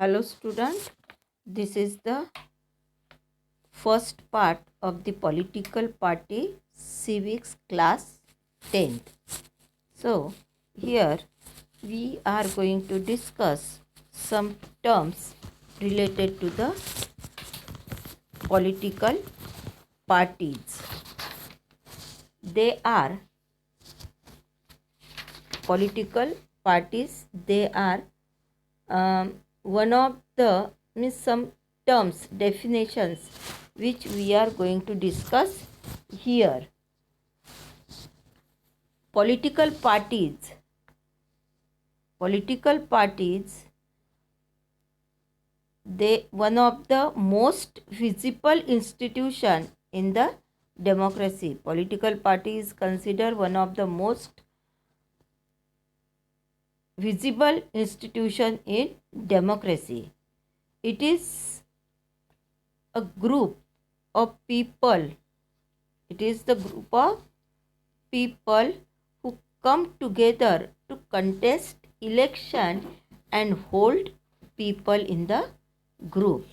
Hello student, this is the first part of the political party civics class 10th. So here we are going to discuss some terms related to the political parties. They are political parties, they are one of the means some terms definitions which we are going to discuss here. Political parties they one of the most visible institution in the democracy. Political party is considered one of the most visible institution in democracy. It is a group of people. It is the group of people who come together to contest election and hold people in the group.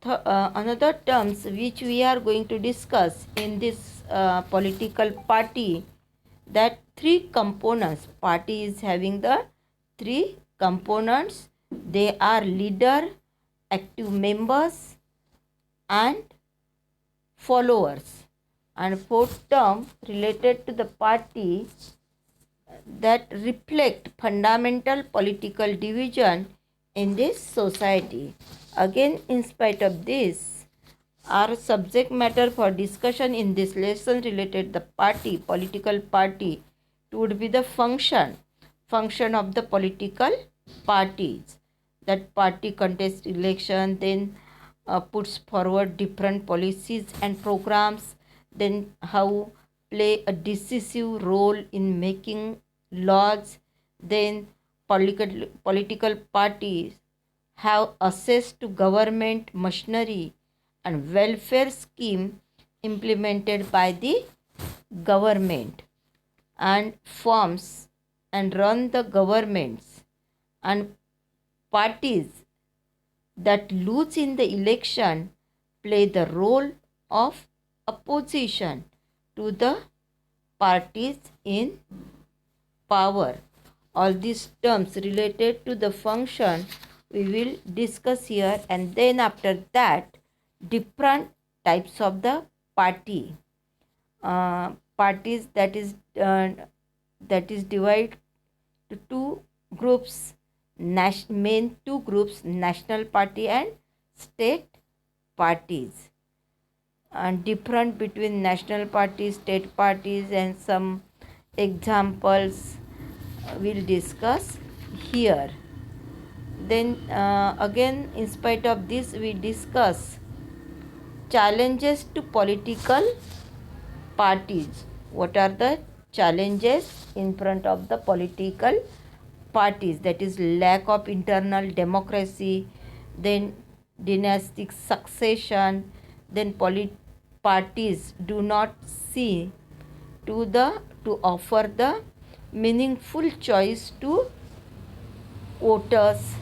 Another terms which we are going to discuss in this political party, that three components. Party is having the three components. They are leader, active members and followers. And fourth term related to the party that reflect fundamental political division in this society. Again, in spite of this, our subject matter for discussion in this lesson related the party, political party, it would be the function of the political parties. That party contests election, then puts forward different policies and programs, then how play a decisive role in making laws, then political parties have access to government machinery and welfare scheme implemented by the government and forms and run the governments, and parties that lose in the election play the role of opposition to the parties in power. All these terms related to the function we will discuss here, and then after that different types of the party. Parties that is divided to two groups, main two groups, national party and state parties, and different between national parties, state parties, and some examples we'll discuss here. Then again, in spite of this, we discuss challenges to political parties. What are the challenges in front of the political parties? That is lack of internal democracy, then dynastic succession, then parties do not see to offer the meaningful choice to voters,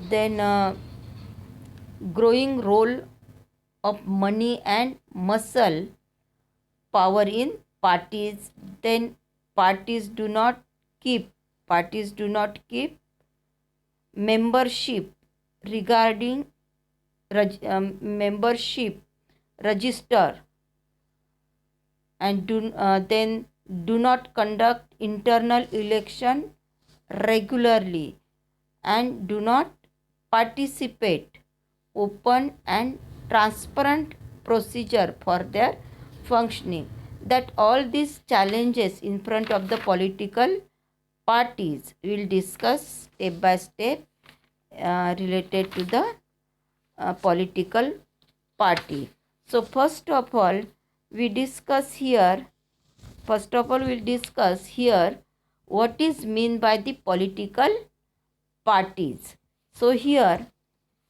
then growing role of money and muscle power in parties, then parties do not keep membership regarding membership register, and then do not conduct internal election regularly, and do not participate open and transparent procedure for their functioning. That all these challenges in front of the political parties we will discuss step by step related to the political party. So first of all we'll discuss here what is mean by the political parties. So here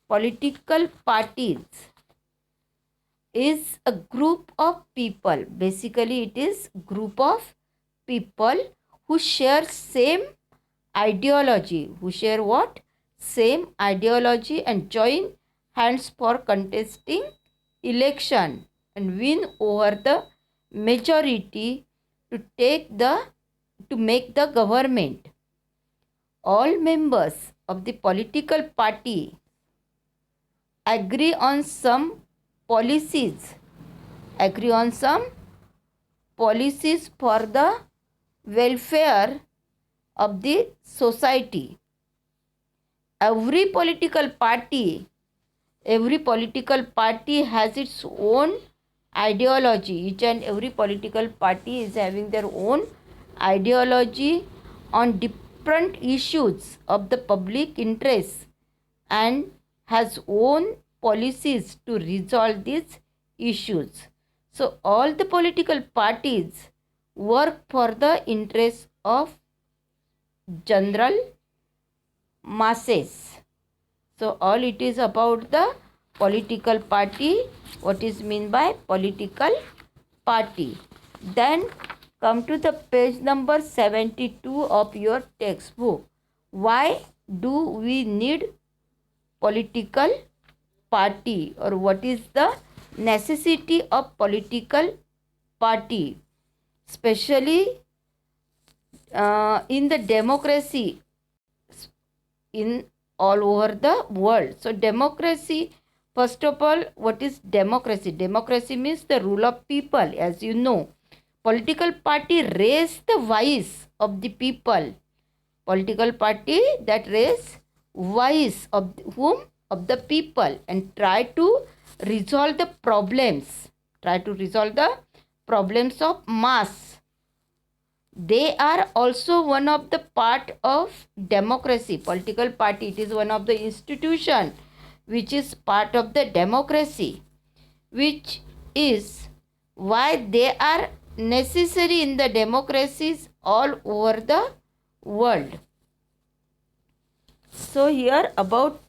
political parties is a group of people. Basically it is group of people who share same ideology, who share what? same ideology and join hands for contesting election and win over the majority to make the government. All members of the political party agree on some policies for the welfare of the society. Every political party has its own ideology. Each and every political party is having their own ideology on different issues of the public interest and has own policies to resolve these issues. So all the political parties work for the interests of general masses. So all it is about the political party. What is mean by political party? Then come to the page number 72 of your textbook. Why do we need political party, or what is the necessity of political party, especially in the democracy in all over the world. So democracy, first of all, what is democracy? Democracy means the rule of people, as you know. Political party raise the voice of the people. Political party that raise voice of whom? Of the people, and try to resolve the problems. Of mass. They are also one of the part of democracy. Political party, it is one of the institution which is part of the democracy, which is why they are necessary in the democracies all over the world. So here about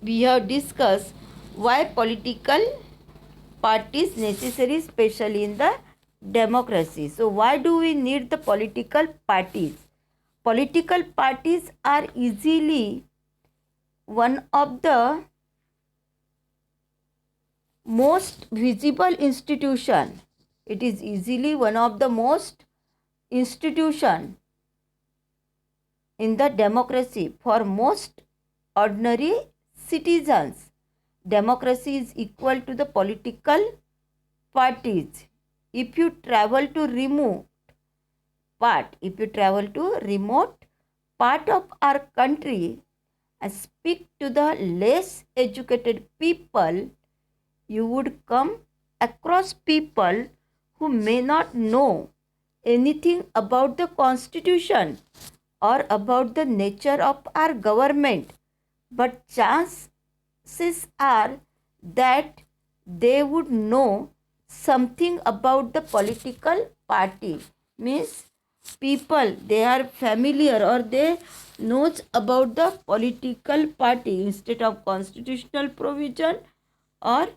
we have discussed why political parties necessary, especially in the democracy. So why do we need the political parties? Political parties are easily one of the most visible institution. It is easily one of the most institution in the democracy for most ordinary citizens. Democracy is equal to the political parties. If you travel to remote part of our country and speak to the less educated people, you would come across people who may not know anything about the constitution or about the nature of our government, but chances are that they would know something about the political party. Means people, they are familiar or they knows about the political party instead of constitutional provision or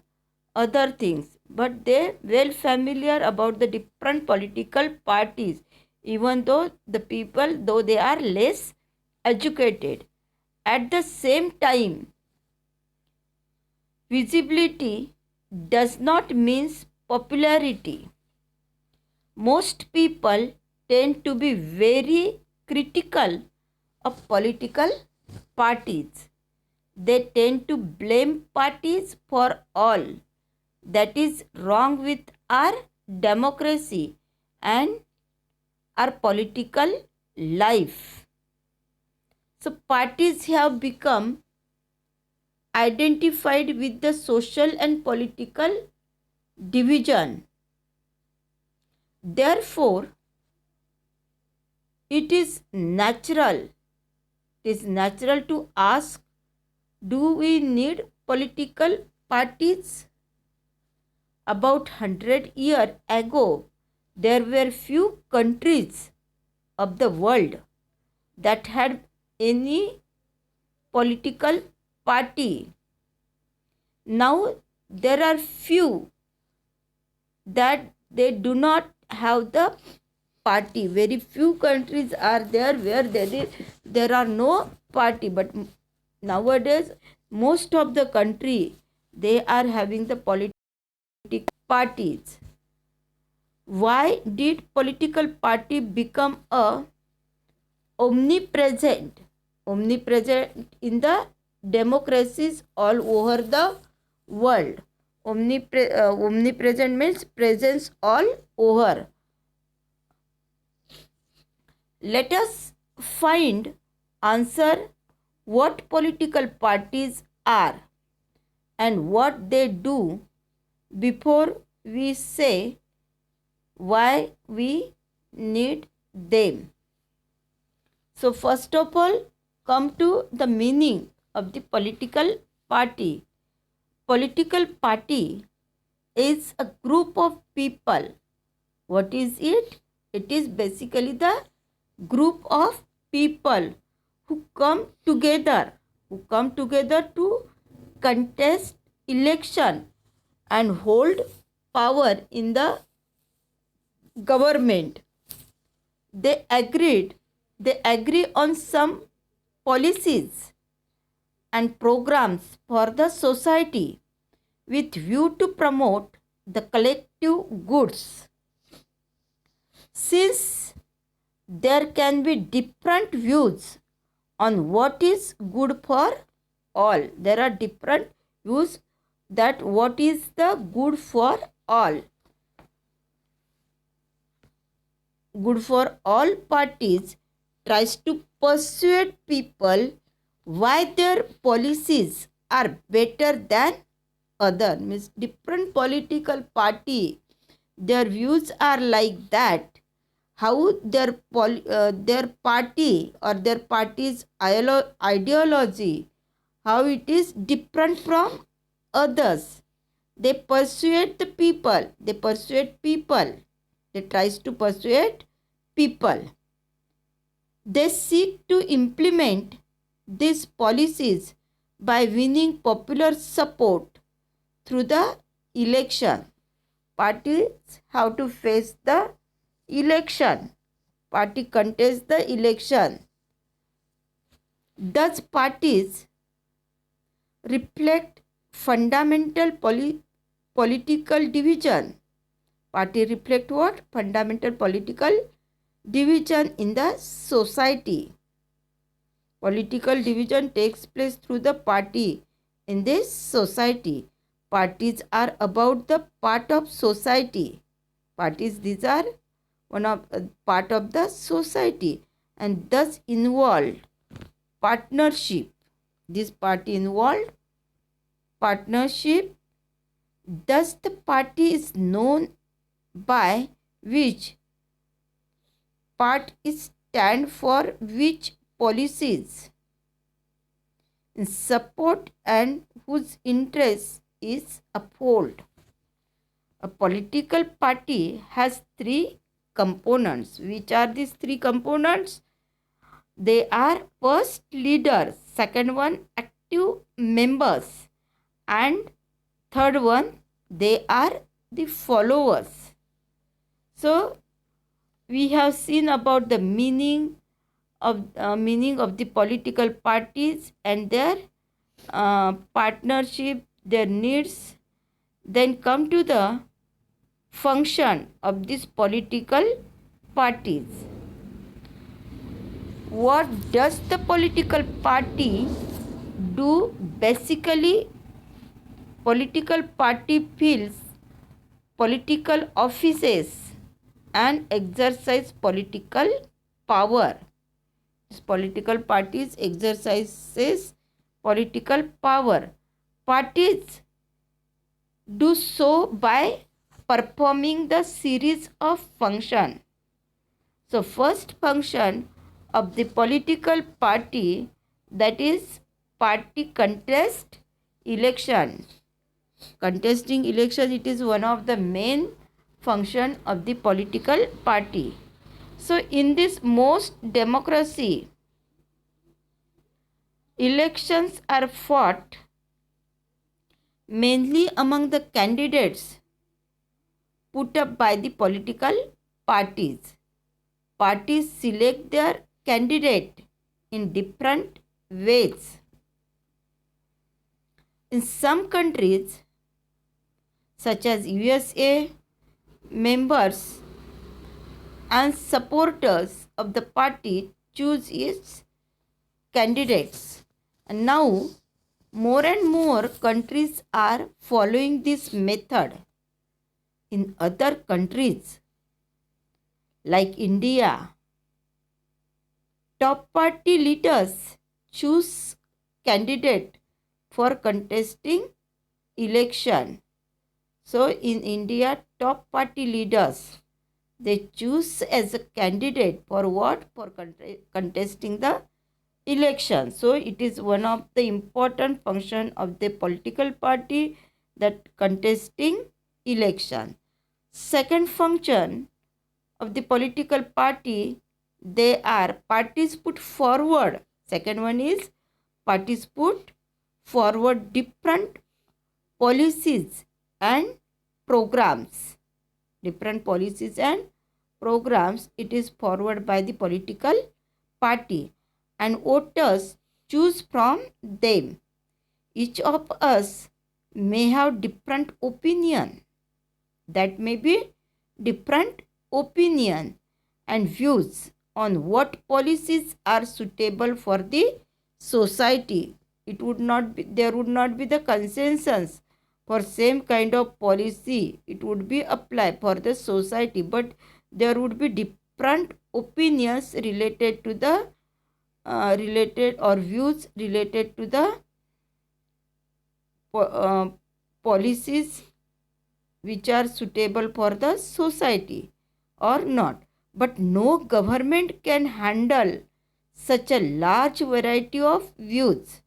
other things, but they well familiar about the different political parties, even though the people, though they are less educated. At the same time, visibility does not mean popularity. Most people tend to be very critical of political parties. They tend to blame parties for all that is wrong with our democracy and our political life. So parties have become identified with the social and political division. Therefore, it is natural to ask, do we need political parties? About 100 years ago, there were few countries of the world that had any political party. Now there are few that they do not have the party. Very few countries are there where there are no party, but nowadays most of the country they are having the political parties. Why did political party become a omnipresent in the democracies all over the world? Omnipresent means presence all over. Let us find answer what political parties are and what they do before we say why we need them. So first of all, come to the meaning of the political party. Political party is a group of people. What is it? It is basically the group of people who come together to contest election and hold power in the government. They agree on some policies and programs for the society with view to promote the collective goods. Since there can be different views on what is good for all, there are different views that what is the good for all. Good for all parties tries to persuade people why their policies are better than other. Means different political party, their views are like that. How their party or their party's ideology, how it is different from others. They persuade the people. They tries to persuade people. They seek to implement these policies by winning popular support through the election. Parties have to face the election. Party contests the election. Thus parties reflect fundamental political division. Party reflect what? Fundamental political division in the society. Political division takes place through the party in this society. Parties are about the part of society. Parties, these are one of part of the society and thus involved partnership. This party involved partnership. Thus the party is known by which part is stand for which policies in support and whose interest is upheld. A political party has three components. Which are these three components? They are first leader, second one active members, and third one they are the followers. So we have seen about the meaning of the political parties and their partnership, their needs. Then come to the function of these political parties. What does the political party do? Basically, political party fills political offices and exercise political power. This political parties exercises political power. Parties do so by performing the series of function. So first function of the political party, that is party contest election. Contesting election, it is one of the main function of the political party. So in this most democracy, elections are fought mainly among the candidates put up by the political parties. Parties select their candidate in different ways. In some countries, such as USA, members and supporters of the party choose its candidates. And now, more and more countries are following this method. In other countries, like India, top party leaders choose candidate for contesting election. So in India, top party leaders, they choose as a candidate for what? For contesting the election. So it is one of the important function of the political party, that contesting election. Second function of the political party, they are parties put forward. Second one is parties put forward different policies and programs. Different policies and programs, it is forwarded by the political party, and voters choose from them. Each of us may have different opinion. That may be different opinion and views on what policies are suitable for the society. It would not be, there would not be the consensus for same kind of policy. It would be applied for the society, but there would be different opinions related to the related or views related to the policies which are suitable for the society or not. But no government can handle such a large variety of views.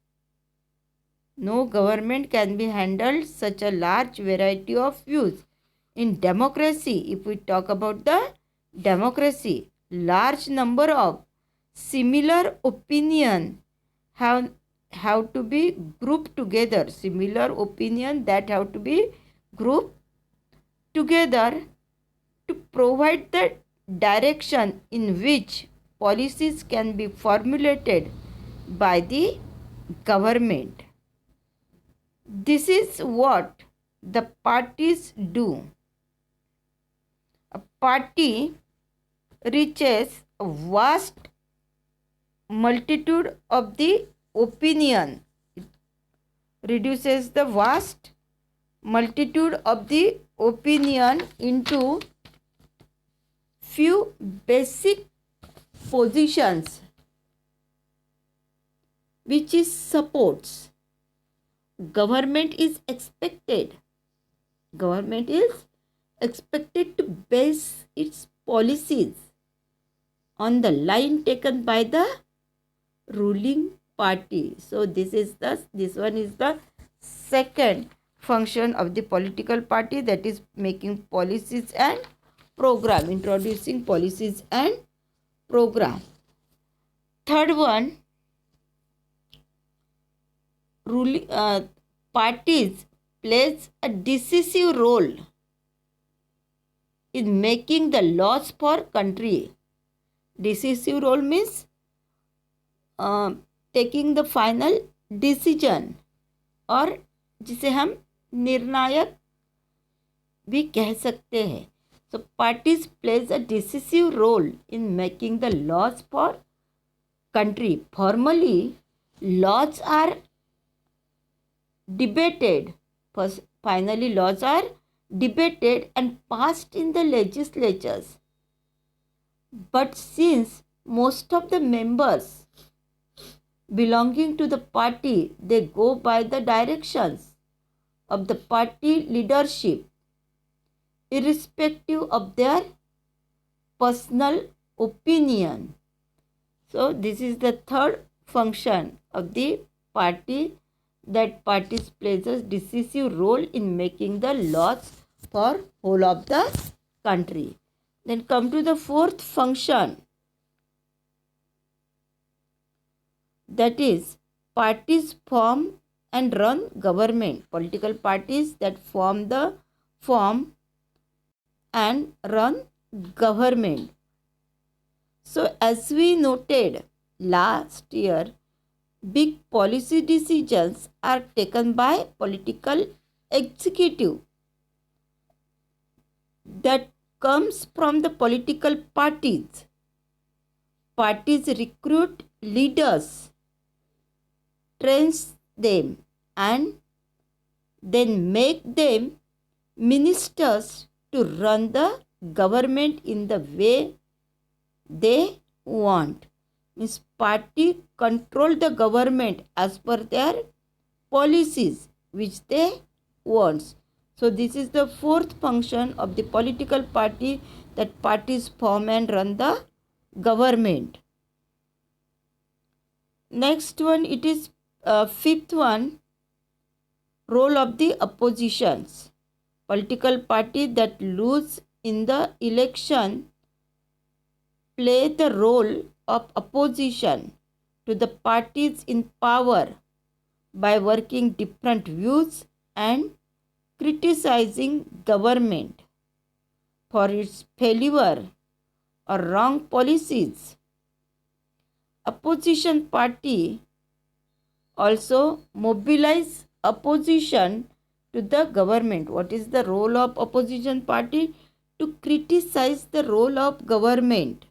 No government can be handled such a large variety of views. In democracy, if we talk about the democracy, large number of similar opinion have to be grouped together. Similar opinion that have to be grouped together to provide the direction in which policies can be formulated by the government. This is what the parties do. A party reaches a vast multitude of the opinion. It reduces the vast multitude of the opinion into few basic positions which is supports. Government is expected to base its policies on the line taken by the ruling party. So this one is the second function of the political party, that is making policies and program, introducing policies and program. Third one, parties plays a decisive role in making the laws for country. Decisive role means taking the final decision, और जिसे हम निर्णायक भी कह सकते हैं. So parties plays a decisive role in making the laws for country. Formally, laws are debated. Finally, laws are debated and passed in the legislatures. But since most of the members belonging to the party, they go by the directions of the party leadership, irrespective of their personal opinion. So this is the third function of the party, that parties plays a decisive role in making the laws for whole of the country. Then come to the fourth function, that is parties form and run government. Political parties that form and run government. So as we noted last year, big policy decisions are taken by political executive that comes from the political parties. Parties recruit leaders, trains them, and then make them ministers to run the government in the way they want. Means party control the government as per their policies which they want. So this is the fourth function of the political party, that parties form and run the government. Next one, it is fifth one, role of the oppositions. Political party that lose in the election play the role of opposition to the parties in power by working different views and criticizing government for its failure or wrong policies. Opposition party also mobilize opposition to the government. What is the role of opposition party? To criticize the role of government.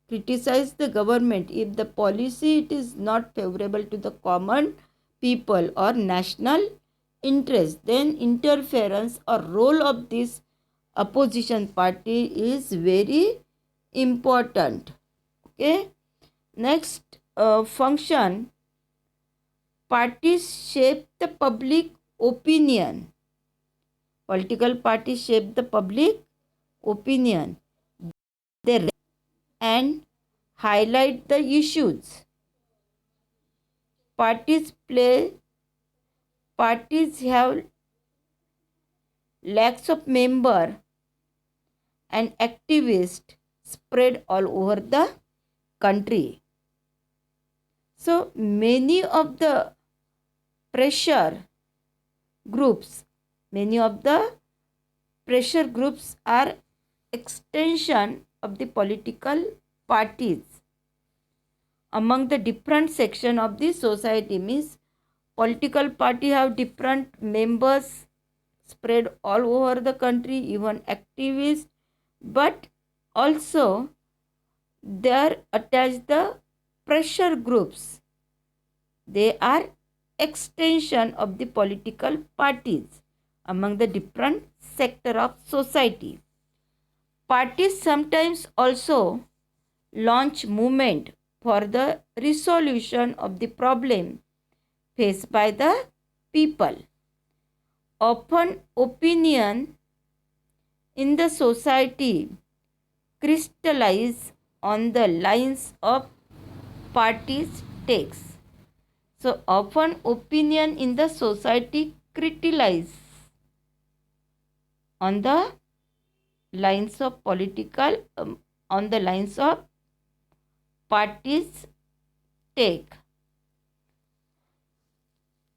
Criticize the government if the policy it is not favorable to the common people or national interest, then interference or role of this opposition party is very important. Okay. Next function, parties shape the public opinion. Political parties shape the public opinion. They and highlight the issues. Parties have lakhs of members and activists spread all over the country. So many of the pressure groups are extension of the political parties among the different section of the society. Means political party have different members spread all over the country, even activists, but also there attached the pressure groups. They are extension of the political parties among the different sector of society. Parties sometimes also launch movement for the resolution of the problem faced by the people. Often opinion in the society crystallize on the lines of parties takes. So often opinion in the society crystallize on the lines of on the lines of parties take.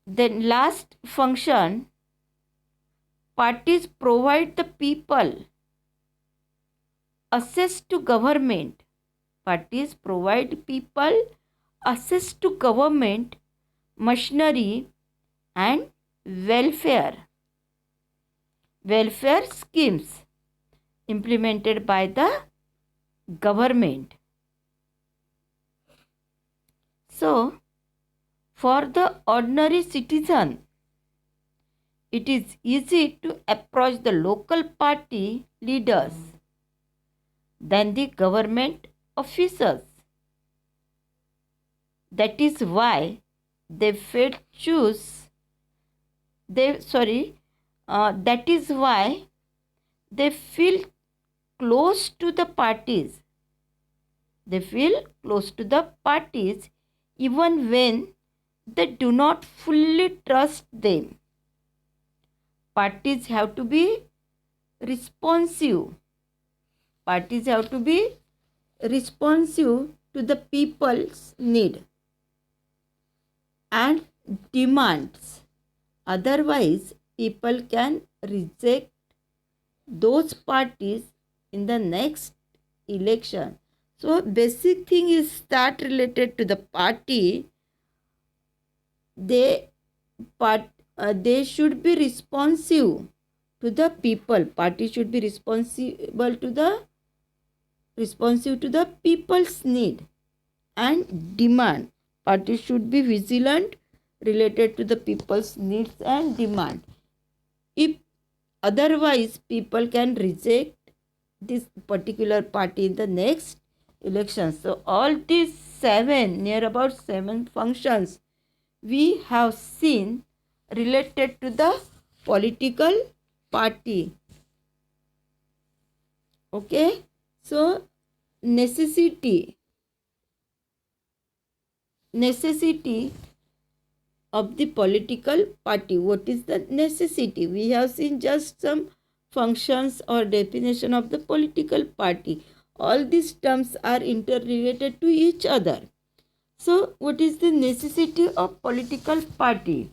Then last function, parties provide the people access to government. Parties provide people access to government machinery and welfare schemes implemented by the government. So, for the ordinary citizen, it is easy to approach the local party leaders than the government officers. That is why they that is why they feel close to the parties. They feel close to the parties even when they do not fully trust them. Parties have to be responsive. Parties have to be responsive to the people's need and demands. Otherwise, people can reject those parties in the next election. So basic thing is that related to the party. they they should be responsive to the people. Party should be responsive to the people's need and demand. Party should be vigilant related to the people's needs and demand. If otherwise, people can reject this particular party in the next election. So all these near about seven functions we have seen related to the political party. Okay, so necessity of the political party. What is the necessity? We have seen just some functions or definition of the political party. All these terms are interrelated to each other. So what is the necessity of political party?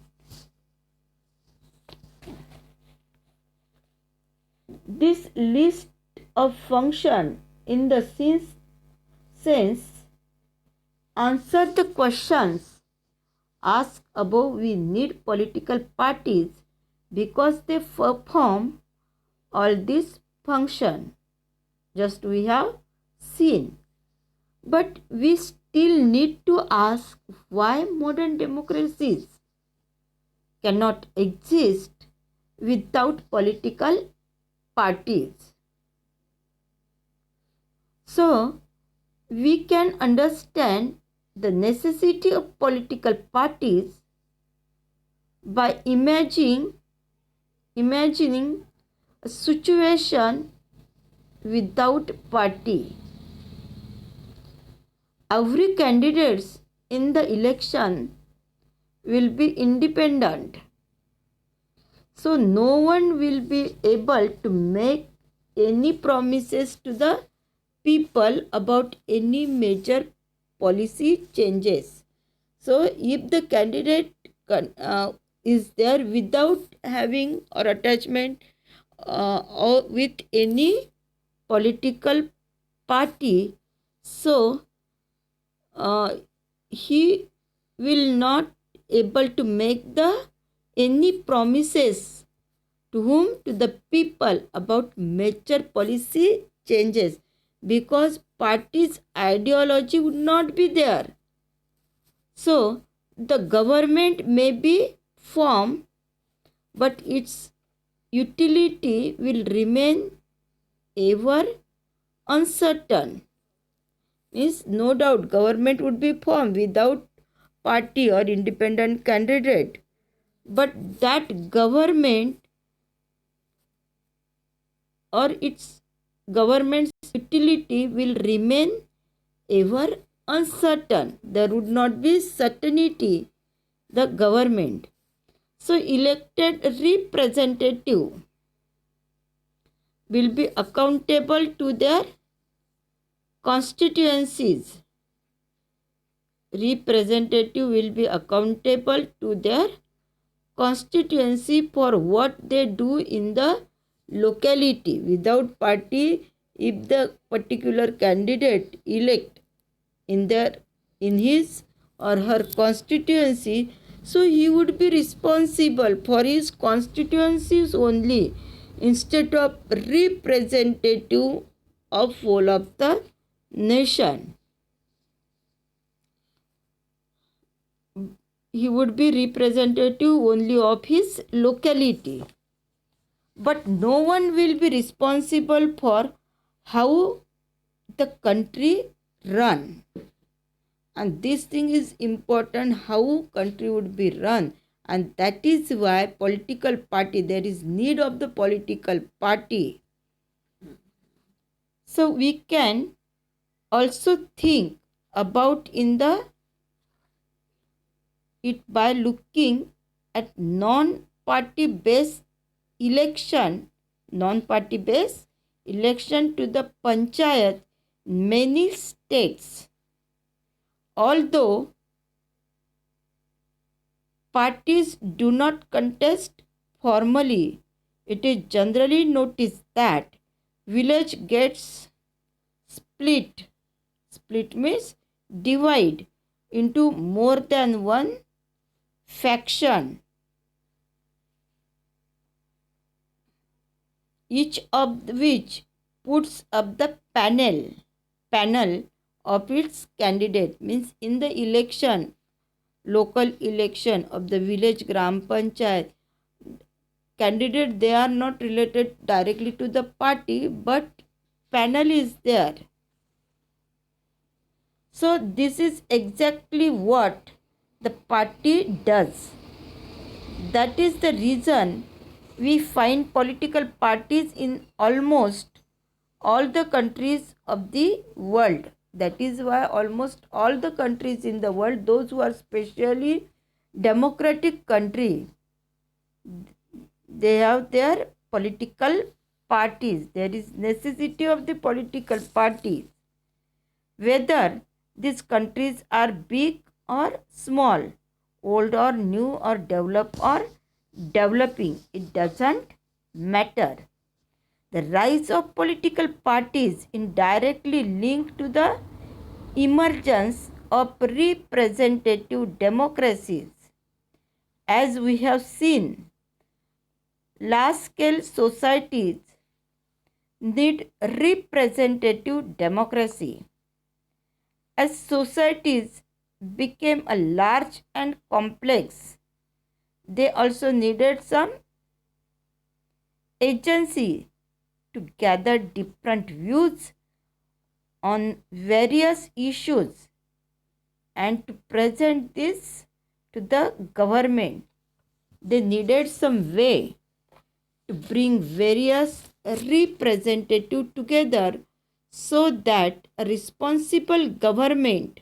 This list of function in the sense answer the questions asked above. We need political parties because they perform all these function just we have seen. But we still need to ask why modern democracies cannot exist without political parties. So we can understand the necessity of political parties by imagining a situation without party. Every candidate in the election will be independent. So no one will be able to make any promises to the people about any major policy changes. So if the candidate is there without having or attachment or with any political party, so he will not able to make the any promises to whom? To the people about major policy changes, because party's ideology would not be there. So the government may be formed, but its utility will remain ever uncertain. Means no doubt government would be formed without party or independent candidate, but that government or its government's utility will remain ever uncertain. There would not be certainty the government. So elected representative will be accountable to their constituencies. Representative will be accountable to their constituency for what they do in the locality. Without party, if the particular candidate elect in his or her constituency, so he would be responsible for his constituencies only, instead of representative of whole of the nation. He would be representative only of his locality, but no one will be responsible for how the country run. And this thing is important, how country would be run. And that is why political party, there is need of the political party. So we can also think about it by looking at non-party based election to the panchayat in many states. Although parties do not contest formally, it is generally noticed that village gets split. Split means divide into more than one faction, each of which puts up the panel of its candidate. Means in the election, local election of the village gram panchayat, candidate, they are not related directly to the party, but panel is there. So this is exactly what the party does. That is the reason we find political parties in almost all the countries of the world. That is why almost all the countries in the world, those who are specially democratic country, they have their political parties. There is necessity of the political parties. Whether these countries are big or small, old or new or developed or developing, it doesn't matter. The rise of political parties indirectly linked to the emergence of representative democracies. As we have seen, large-scale societies need representative democracy. As societies became a large and complex, they also needed some agency to gather different views on various issues and to present this to the government. They needed some way to bring various representatives together so that a responsible government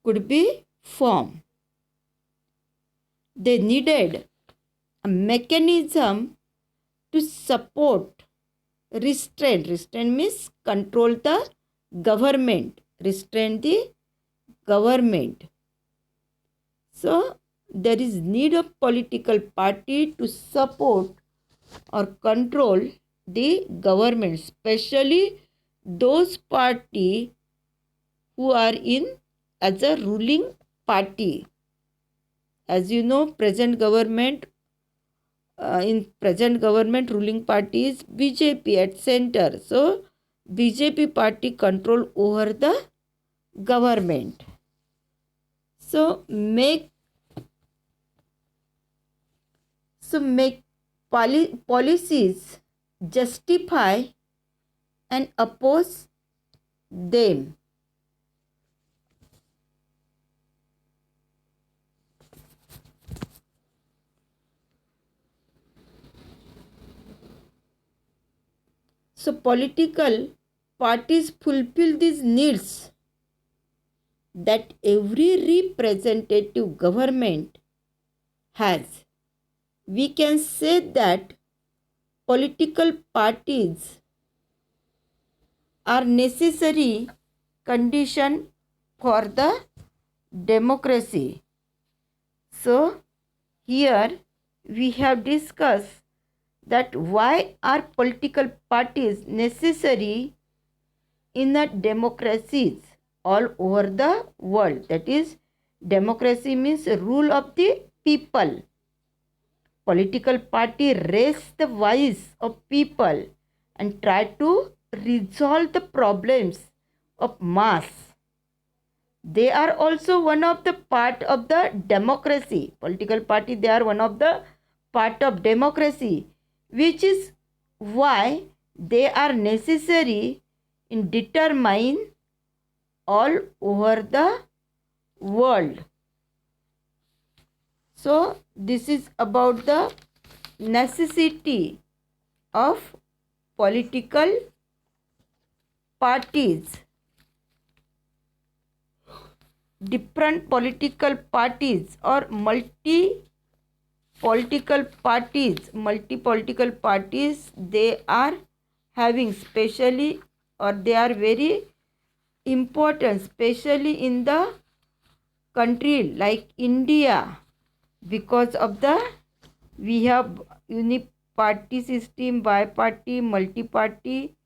could be formed. They needed a mechanism to support restraint. Restraint means control the government. Restrain the government. So there is need of political party to support or control the government, especially those party who are in as a ruling party. As you know, present government ruling party is BJP at center. So BJP party control over the government. So make policies justify and oppose them. So political parties fulfill these needs that every representative government has. We can say that political parties are necessary condition for the democracy. So here we have discussed that why are political parties necessary in the democracies all over the world. That is, democracy means rule of the people. Political party raise the voice of people and try to resolve the problems of mass. They are also one of the part of the democracy. Political party, they are one of the part of democracy, which is why they are necessary in determine all over the world. So this is about the necessity of political parties. Different political parties or multi-political parties, they are having specially, or they are very important, especially in the country like India, because of the we have uniparty system, bi-party, multi-party.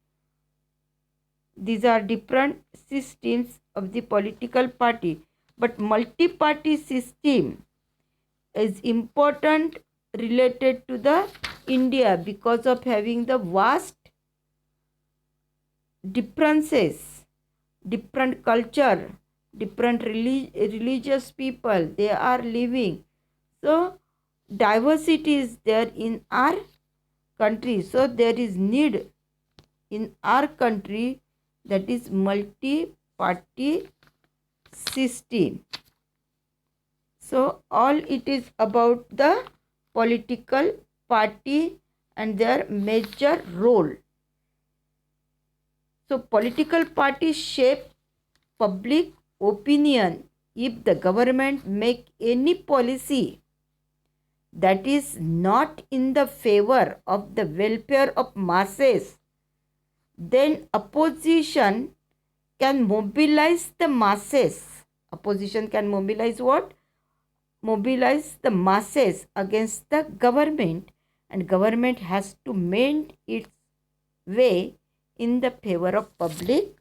These are different systems of the political party, but multi-party system is important related to the India because of having the vast differences, different culture, different religious people they are living. So diversity is there in our country. So there is need in our country, that is multi-party system. So all it is about the political party and their major role. So political parties shape public opinion. If the government make any policy that is not in the favor of the welfare of masses, then opposition can mobilize the masses. Opposition can mobilize what? Mobilize the masses against the government, and government has to mend its way in the favor of public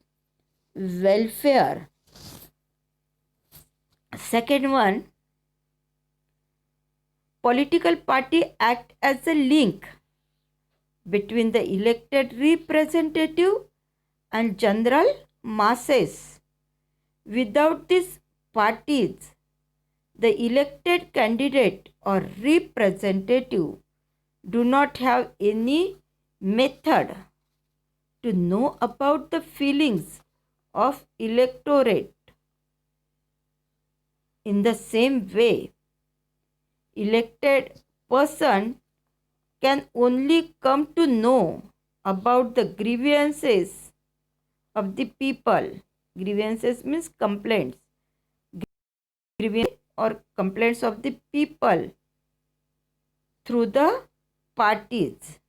welfare. Second one, political party act as a link between the elected representative and general masses. Without these parties, the elected candidate or representative do not have any method to know about the feelings of electorate. In the same way, elected person can only come to know about the grievances of the people. Grievances means complaints. Grievances or complaints of the people through the parties.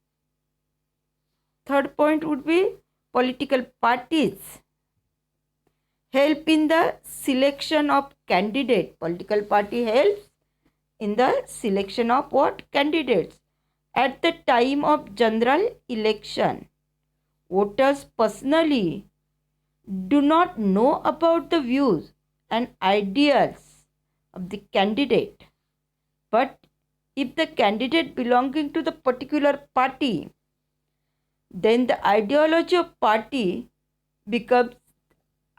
Third point would be political parties help in the selection of candidate. Political party helps in the selection of what? Candidates. At the time of general election, voters personally do not know about the views and ideals of the candidate. But if the candidate belonging to the particular party, then the ideology of party becomes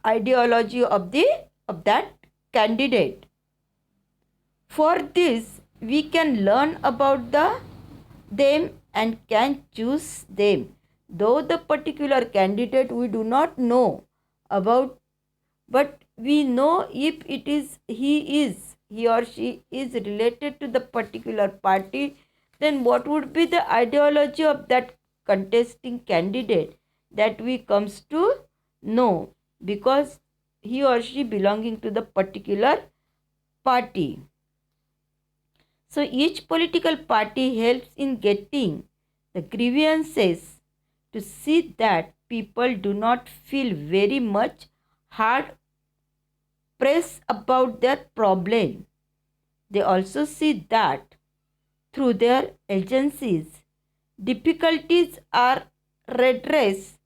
ideology of that candidate. For this, we can learn about them and can choose them. Though the particular candidate we do not know about, but we know if he or she is related to the particular party, then what would be the ideology of that contesting candidate, that we comes to know, because he or she belonging to the particular party. So each political party helps in getting the grievances to see that people do not feel very much hard pressed about their problem. They also see that through their agencies, difficulties are redressed,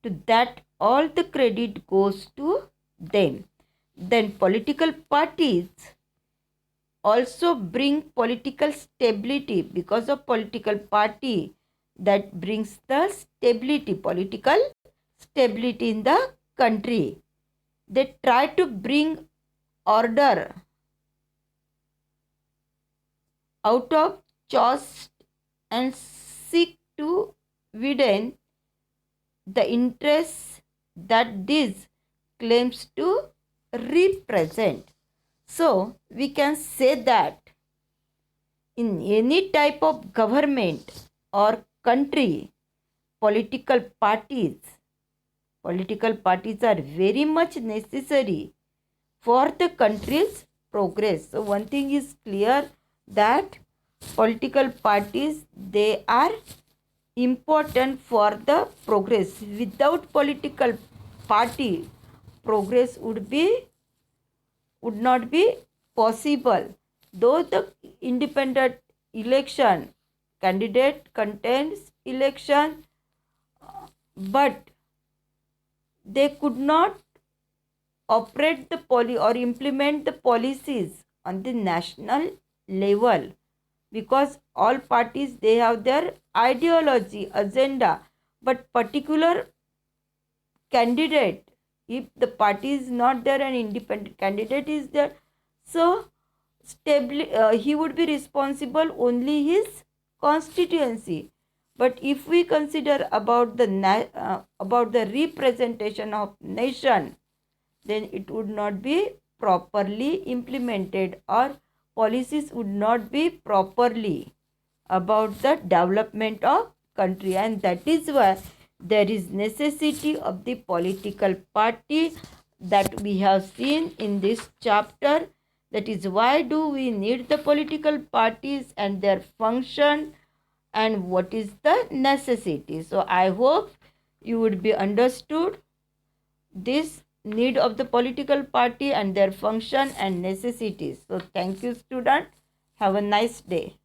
to that all the credit goes to them. Then political parties also bring political stability. Because of political party, that brings the stability, political stability in the country. They try to bring order out of chaos and seek to widen the interests that these claims to represent. So we can say that in any type of government or country, political parties are very much necessary for the country's progress. So one thing is clear, that political parties, they are important for the progress. Without political party, progress would not be possible. Though the independent election candidate contains election, but they could not operate the or implement the policies on the national level, because all parties, they have their ideology, agenda, but particular candidate, if the party is not there and independent candidate is there, so he would be responsible only his constituency. But if we consider about the representation of nation, then it would not be properly implemented, or policies would not be properly about the development of country. And that is why there is necessity of the political party that we have seen in this chapter. That is why do we need the political parties and their function, and what is the necessity. So I hope you would be understood this need of the political party and their function and necessities. So thank you, student. Have a nice day.